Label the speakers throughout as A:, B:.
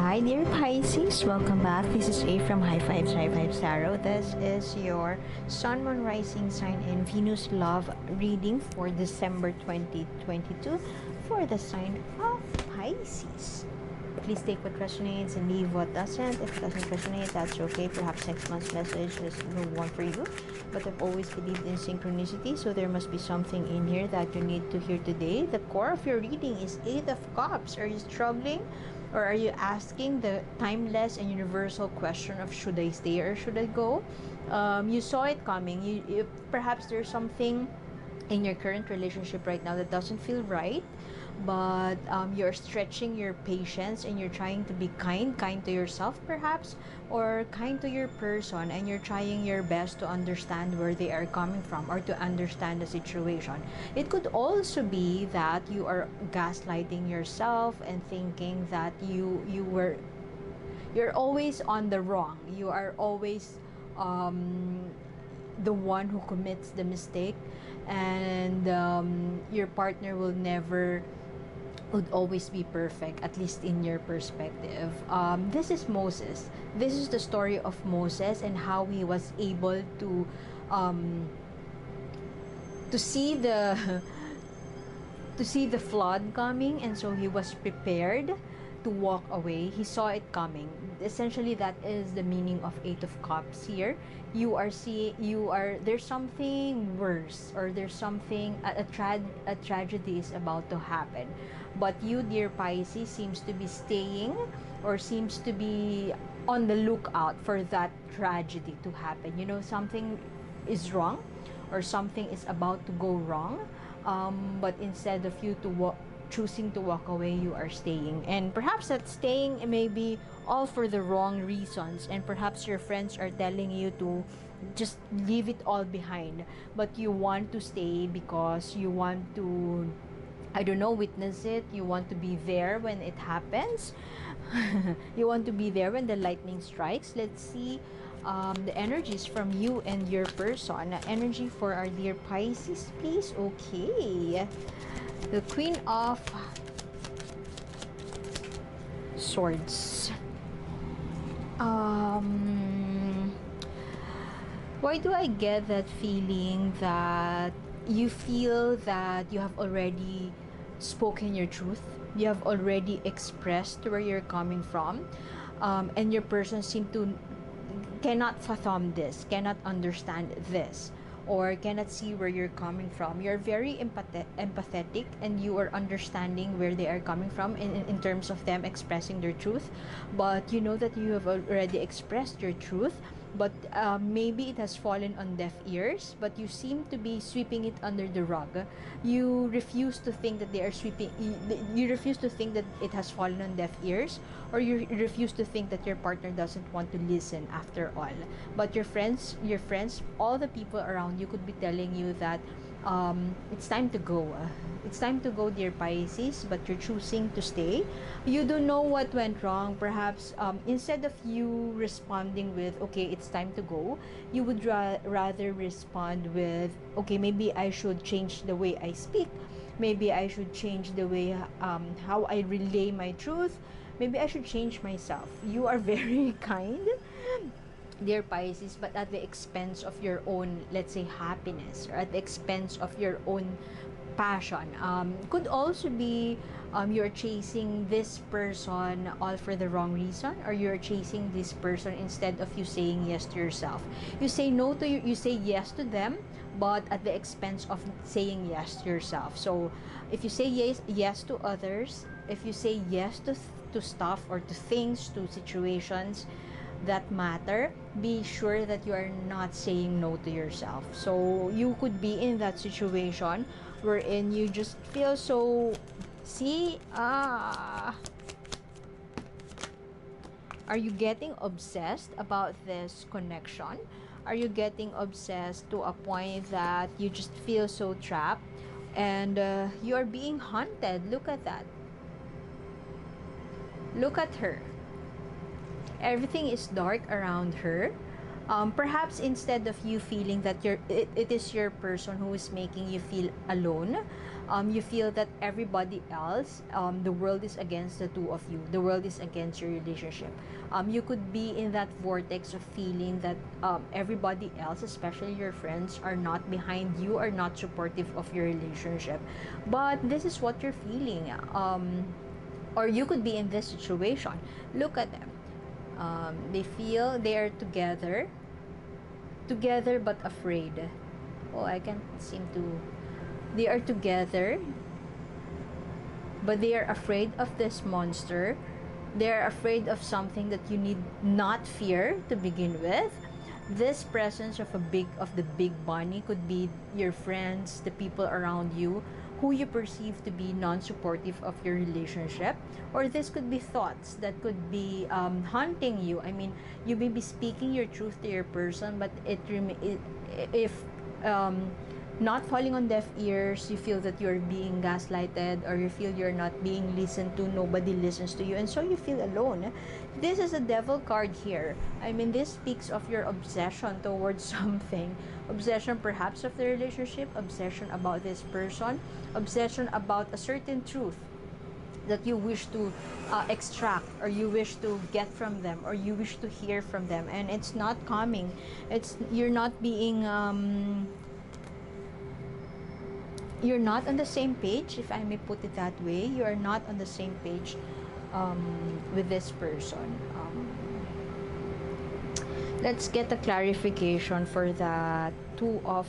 A: Hi dear Pisces, welcome back. This is A from High Fives Tarot. This is your Sun, Moon, Rising sign and Venus love reading for December 2022 for the sign of Pisces. Please take what resonates and leave what doesn't. If it doesn't resonate, that's okay. Perhaps next month's message is the one for you. But I've always believed in synchronicity, so there must be something in here that you need to hear today. The core of your reading is Eight of Cups. Are you struggling? Or are you asking the timeless and universal question of should I stay or should I go? You saw it coming. Perhaps there's something in your current relationship right now that doesn't feel right, but you're stretching your patience and you're trying to be kind to yourself perhaps, or kind to your person, and you're trying your best to understand where they are coming from or to understand the situation. It could also be that you are gaslighting yourself and thinking that you're always on the wrong. You are always the one who commits the mistake, and your partner would always be perfect, at least in your perspective. This is Moses. This is the story of Moses and how he was able to see the to see the flood coming, and so he was prepared to walk away. He saw it coming. Essentially, that is the meaning of Eight of Cups here. There's something worse, or there's something, a tragedy is about to happen. But you, dear Pisces, seems to be staying, or seems to be on the lookout for that tragedy to happen. You know, something is wrong, or something is about to go wrong. But instead of you to choosing to walk away, you are staying. And perhaps that staying may be all for the wrong reasons, and perhaps your friends are telling you to just leave it all behind, but you want to stay because you want to, I don't know, witness it. You want to be there when it happens. You want to be there when the lightning strikes. Let's see the energies from you and your person. Energy for our dear Pisces, please. Okay, the Queen of Swords. Why do I get that feeling that you feel that you have already spoken your truth? You have already expressed where you're coming from, and your person cannot fathom this, cannot understand this, or cannot see where you're coming from. You're very empathetic, and you are understanding where they are coming from in terms of them expressing their truth. But you know that you have already expressed your truth, but maybe it has fallen on deaf ears, but you seem to be sweeping it under the rug. You refuse to think that you refuse to think that it has fallen on deaf ears, or you refuse to think that your partner doesn't want to listen after all. But your friends, all the people around you could be telling you that it's time to go. It's time to go, dear Pisces, but you're choosing to stay. You don't know what went wrong. Perhaps instead of you responding with, okay, it's time to go, you would rather respond with, okay, maybe I should change the way I speak. Maybe I should change the way how I relay my truth. Maybe I should change myself. You are very kind, dear Pisces, but at the expense of your own, let's say, happiness, or at the expense of your own passion. Could also be you're chasing this person all for the wrong reason, or you're chasing this person instead of you saying yes to yourself. You say no to you say yes to them, but at the expense of saying yes to yourself. So if you say yes to others, if you say yes to stuff, or to things, to situations that matter, be sure that you are not saying no to yourself. So you could be in that situation wherein you just feel so, are you getting obsessed about this connection? Are you getting obsessed to a point that you just feel so trapped, and you are being haunted? Look at that. Look at her. Everything is dark around her. Perhaps instead of you feeling that it is your person who is making you feel alone, You feel that everybody else, the world is against the two of you. The world is against your relationship. You could be in that vortex of feeling that everybody else, especially your friends, are not behind you, are not supportive of your relationship. But this is what you're feeling. Or you could be in this situation. Look at them. They feel they are together but afraid. Oh, I can't seem to. They are together, but they are afraid of this monster. They are afraid of something that you need not fear to begin with. This presence of the big bunny could be your friends, the people around you, who you perceive to be non-supportive of your relationship, or this could be thoughts that could be haunting you. I mean, you may be speaking your truth to your person, but if not falling on deaf ears, you feel that you're being gaslighted, or you feel you're not being listened to, nobody listens to you, and so you feel alone. This is a devil card here. I mean, this speaks of your obsession towards something. Obsession perhaps of the relationship, obsession about this person, obsession about a certain truth that you wish to extract, or you wish to get from them, or you wish to hear from them, and it's not coming. You're not being you're not on the same page, if I may put it that way. You are not on the same page with this person. Let's get a clarification for the Two of...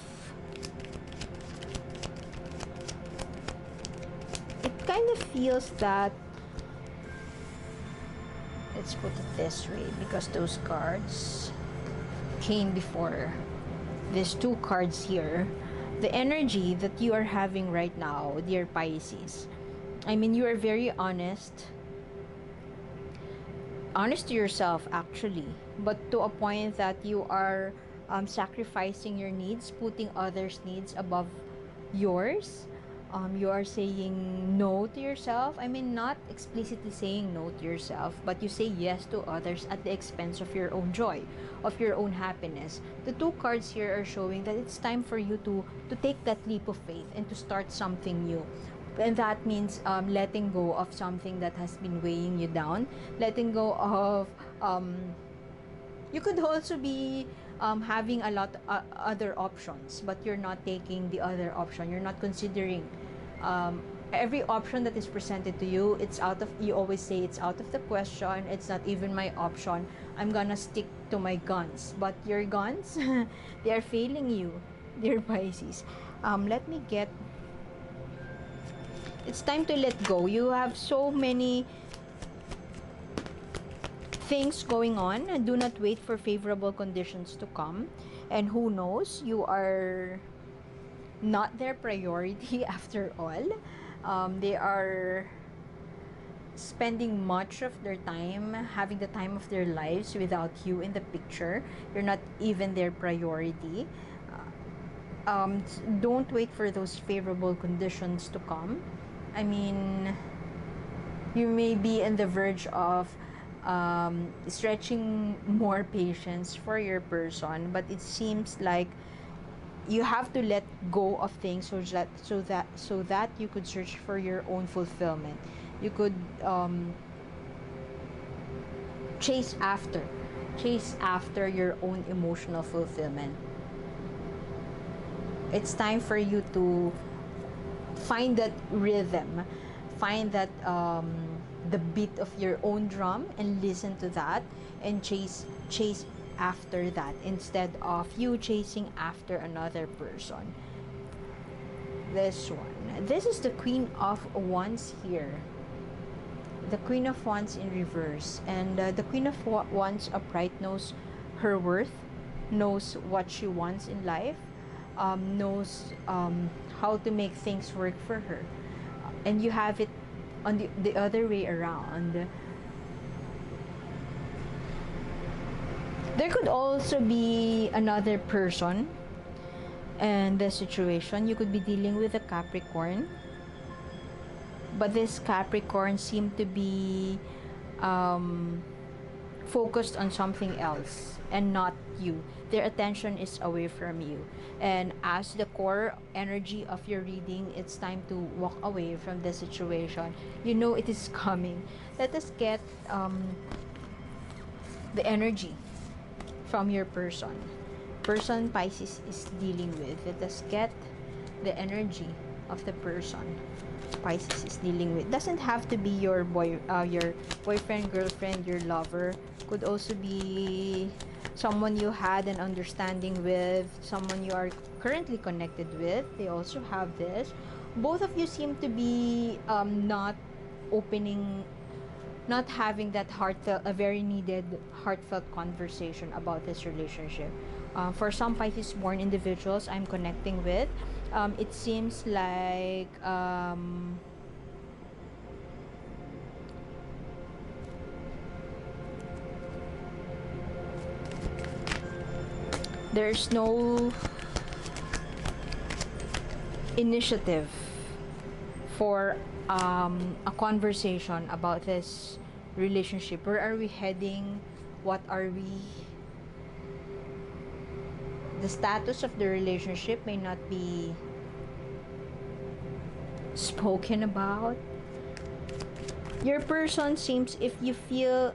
A: It kind of feels that... Let's put it this way, because those cards came before these two cards here. The energy that you are having right now, dear Pisces, I mean, you are very honest to yourself, actually, but to a point that you are sacrificing your needs, putting others' needs above yours. You are saying no to yourself. I mean, not explicitly saying no to yourself, but you say yes to others at the expense of your own joy, of your own happiness. The two cards here are showing that it's time for you to take that leap of faith and to start something new. And that means letting go of something that has been weighing you down, letting go of you could also be having a lot other options, but you're not taking the other option. You're not considering every option that is presented to you. You always say it's out of the question, it's not even my option, I'm gonna stick to my guns. But your guns, they are failing you, dear Pisces. Let me get... It's time to let go. You have so many things going on, and do not wait for favorable conditions to come. And who knows, you are not their priority after all. They are spending much of their time, having the time of their lives without you in the picture. You're not even their priority. Don't wait for those favorable conditions to come. I mean, you may be on the verge of stretching more patience for your person, but it seems like you have to let go of things so that you could search for your own fulfillment. You could chase after your own emotional fulfillment. It's time for you to find that rhythm, find that the beat of your own drum, and listen to that, and chase after that, instead of you chasing after another person. This one, this is the Queen of Wands here, the Queen of Wands in reverse. And the Queen of Wands upright knows her worth, knows what she wants in life, knows how to make things work for her. And you have it on the other way around. There could also be another person in this situation. You could be dealing with a Capricorn, but this Capricorn seemed to be focused on something else and not you. Their attention is away from you. And as the core energy of your reading, it's time to walk away from the situation. You know it is coming. Let us get the energy from your person Pisces is dealing with. Let us get the energy of the person Pisces is dealing with. Doesn't have to be your boyfriend, girlfriend, your lover. Could also be someone you had an understanding with, someone you are currently connected with. They also have this. Both of you seem to be not opening, not having that heartfelt, a very needed heartfelt conversation about this relationship. For some Pisces born individuals I'm connecting with, it seems like there's no initiative for a conversation about this relationship. Where are we heading? What are we? The status of the relationship may not be spoken about. Your person seems, if you feel,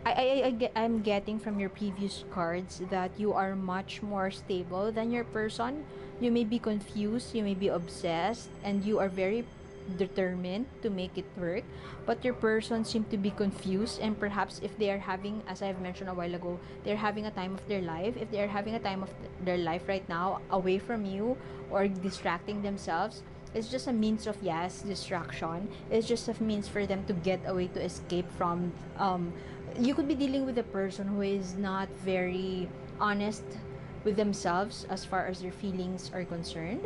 A: I'm getting from your previous cards that you are much more stable than your person. You may be confused, you may be obsessed, and you are very determined to make it work, but your person seem to be confused, and perhaps if they are having, as I've mentioned a while ago, they're having a time of their life. If they're having a time of their life right now away from you or distracting themselves, it's just a means of, yes, distraction. It's just a means for them to get away, to escape from you could be dealing with a person who is not very honest with themselves as far as their feelings are concerned.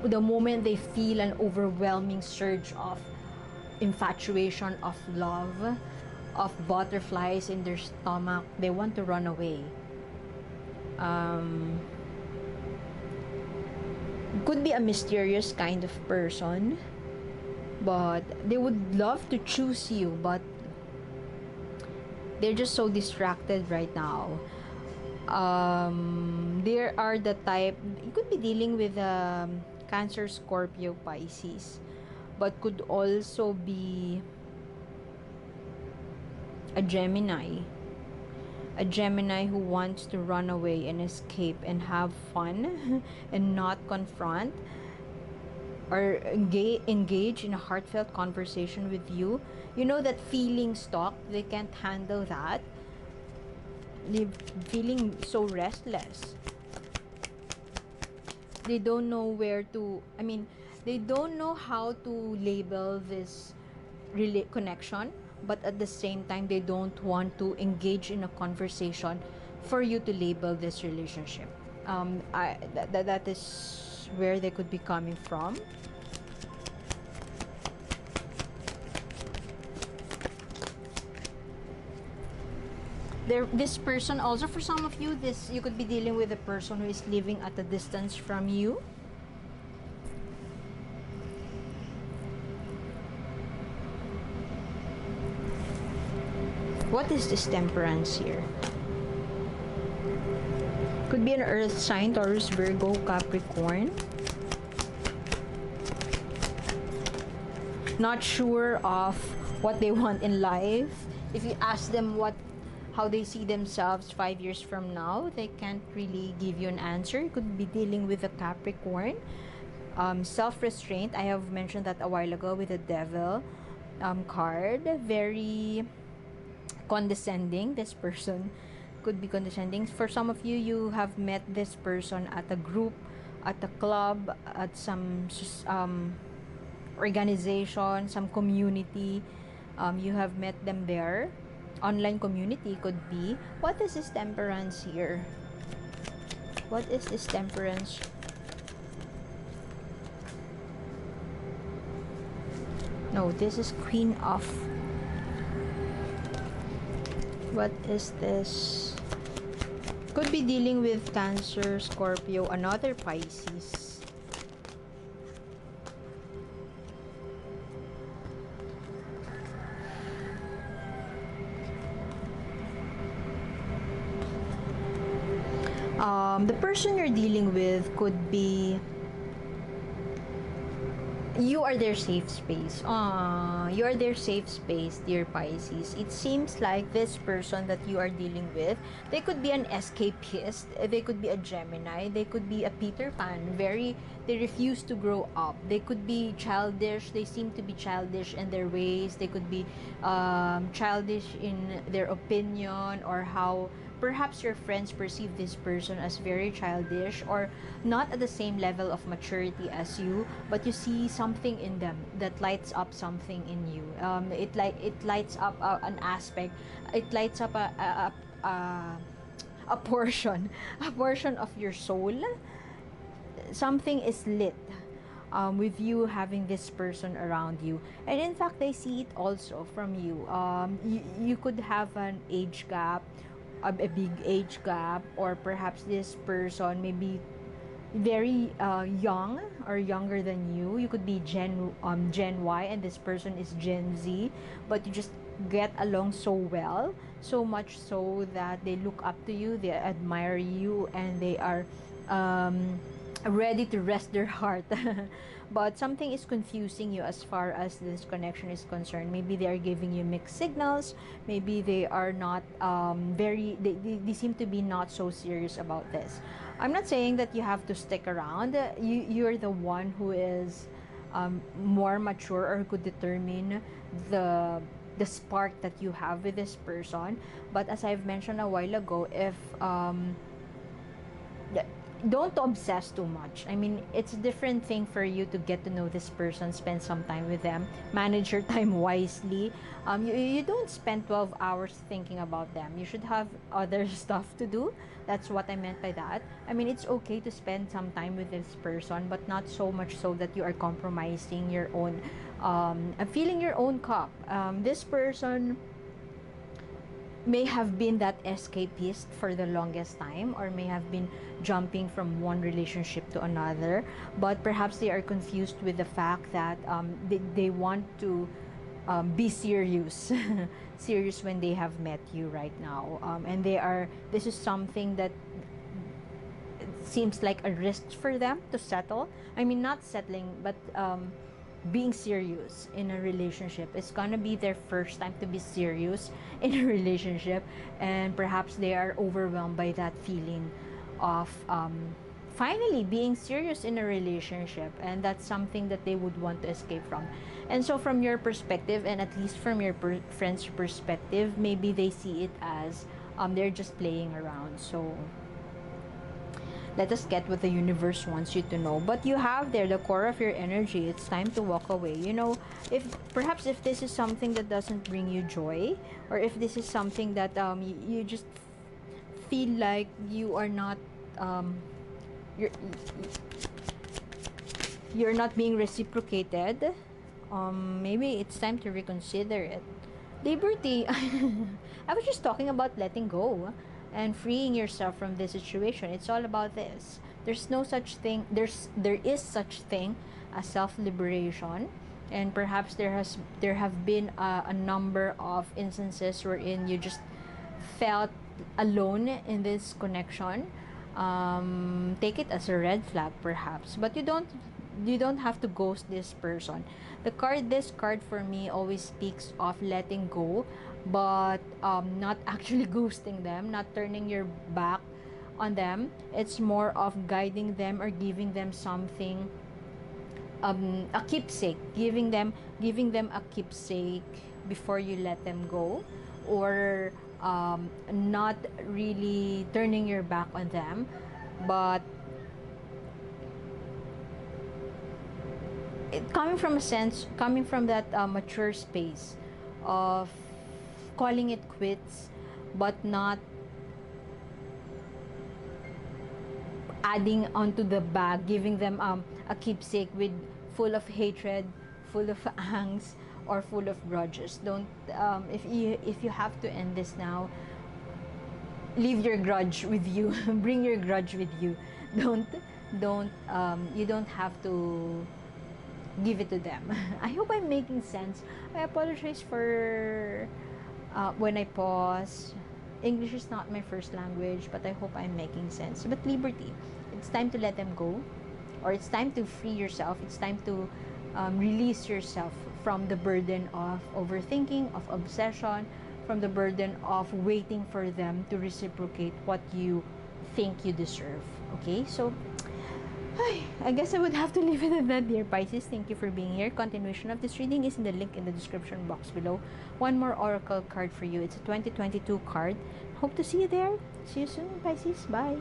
A: The moment they feel an overwhelming surge of infatuation, of love, of butterflies in their stomach, they want to run away. Could be a mysterious kind of person, but they would love to choose you, but they're just so distracted right now. There are the type, you could be dealing with Cancer, Scorpio, Pisces, but could also be a Gemini who wants to run away and escape and have fun and not confront or engage in a heartfelt conversation with you. You know that feeling stuck, they can't handle that. They're feeling so restless. They don't know where to, they don't know how to label this connection, but at the same time, they don't want to engage in a conversation for you to label this relationship. That is where they could be coming from. This person also, for some of you, you could be dealing with a person who is living at a distance from you. What is this Temperance here? Could be an earth sign, Taurus, Virgo, Capricorn. Not sure of what they want in life. If you ask them how they see themselves 5 years from now, they can't really give you an answer. You could be dealing with a Capricorn. Self-restraint, I have mentioned that a while ago with the Devil card. Very condescending. This person could be condescending. For some of you, you have met this person at a group, at a club, at some organization, some community. You have met them there. Online community could be. What is this Temperance here? What is this Temperance? No, this is Queen of... What is this? Could be dealing with Cancer, Scorpio, another Pisces. The person you're dealing with could be, you are their safe space. You are their safe space, dear Pisces. It seems like this person that you are dealing with, they could be an escapist, they could be a Gemini, they could be a Peter Pan, they refuse to grow up. They could be childish, they seem to be childish in their ways. They could be childish in their opinion, or how perhaps your friends perceive this person as very childish, or not at the same level of maturity as you, but you see something in them that lights up something in you. It lights up an aspect. It lights up a portion, a portion of your soul. Something is lit with you having this person around you. And in fact, I see it also from you. You could have an age gap, a big age gap, or perhaps this person may be very young or younger than you. You could be Gen Y and this person is Gen Z, but you just get along so well, so much so that they look up to you, they admire you, and they are ready to rest their heart. But something is confusing you as far as this connection is concerned. Maybe they are giving you mixed signals. Maybe they are not they seem to be not so serious about this. I'm not saying that you have to stick around. You're the one who is more mature, or could determine the spark that you have with this person. But as I've mentioned a while ago, if don't obsess too much. I mean, it's a different thing for you to get to know this person, spend some time with them, manage your time wisely. You don't spend 12 hours thinking about them. You should have other stuff to do. That's what I meant by that. I mean, it's okay to spend some time with this person, but not so much so that you are compromising your own, filling your own cup. This person may have been that escapist for the longest time, or may have been jumping from one relationship to another, but perhaps they are confused with the fact that they want to be serious serious when they have met you right now, and this is something that seems like a risk for them to settle. I mean, not settling, but being serious in a relationship. It's gonna be their first time to be serious in a relationship, and perhaps they are overwhelmed by that feeling of finally being serious in a relationship, and that's something that they would want to escape from. And so from your perspective, and at least from your friend's perspective, maybe they see it as they're just playing around. So let us get what the universe wants you to know. But you have there the core of your energy. It's time to walk away. You know, if perhaps if this is something that doesn't bring you joy, or if this is something that you just feel like you are not you're you're not being reciprocated, maybe it's time to reconsider it. Liberty. I was just talking about letting go and freeing yourself from this situation. It's all about this. There's no such thing. There is such thing as self-liberation, and perhaps there have been a number of instances wherein you just felt alone in this connection. Take it as a red flag, perhaps, but you don't have to ghost this person. This card for me always speaks of letting go, but not actually ghosting them, not turning your back on them. It's more of guiding them or giving them something, a keepsake, giving them a keepsake before you let them go, or not really turning your back on them, but coming from that mature space of calling it quits, but not adding onto the bag, giving them a keepsake with full of hatred, full of angst, or full of grudges. Don't if you have to end this now, leave your grudge with you. Bring your grudge with you. Don't you don't have to give it to them. I hope I'm making sense. I apologize for when I pause. English is not my first language, but I hope I'm making sense. But liberty, it's time to let them go, or it's time to free yourself. It's time to release yourself from the burden of overthinking, of obsession, from the burden of waiting for them to reciprocate what you think you deserve. Okay, so I guess I would have to leave it at that, dear Pisces. Thank you for being here. Continuation of this reading is in the link in the description box below. One more oracle card for you. It's a 2022 card. Hope to see you there. See you soon, Pisces. Bye.